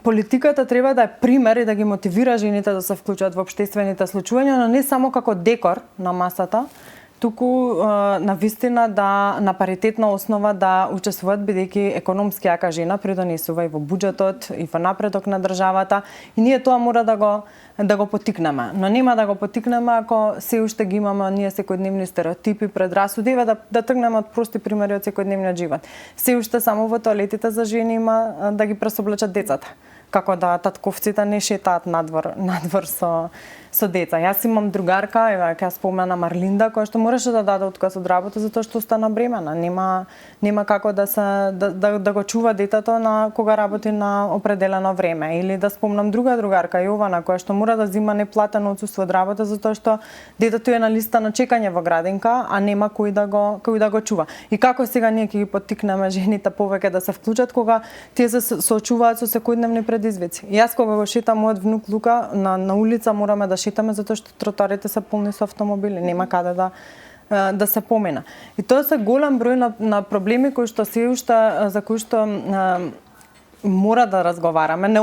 Политиката треба да е пример и да ги мотивира жените да се вклучат во општествените случувања, но не само како декор на масата, туку на вистина да на паритетна основа да учествуваат, бидејќи економски јака жена придонесува и во буџетот и во напредок на државата, и ние тоа мора да го поттикнеме. Но нема да го поттикнеме ако се уште ги имаме ние секојдневни стереотипи, предрасуди, да тргнеме од прости примери од секојдневниот живот. Се уште само во тоалетите за жени има да ги пресоблачат децата, како да татковците не шетаат надвор со деца. Јас имам другарка, еве ќе спомена Марлинда, која што мораше да даде отказ од работа затоа што остана бремена. Нема како да го чува детето на кога работи на определено време. Или да спомнам друга другарка, Јована, која што мора да зима неплатено отсуство од работа затоа што детето е на листа на чекање во градинка, а нема кој да го чува. И како сега ние ќе ги поттикнеме жените повеќе да се вклучат кога тие се соочуваат со секојдневни предизвици. Јас кога го шетам мојот внук Лука на улица мораме да шетаме затоа што тротоарите се полни со автомобили, нема каде да се помина. И тоа се голем број на проблеми кои што се уште за кои што мора да разговараме. Не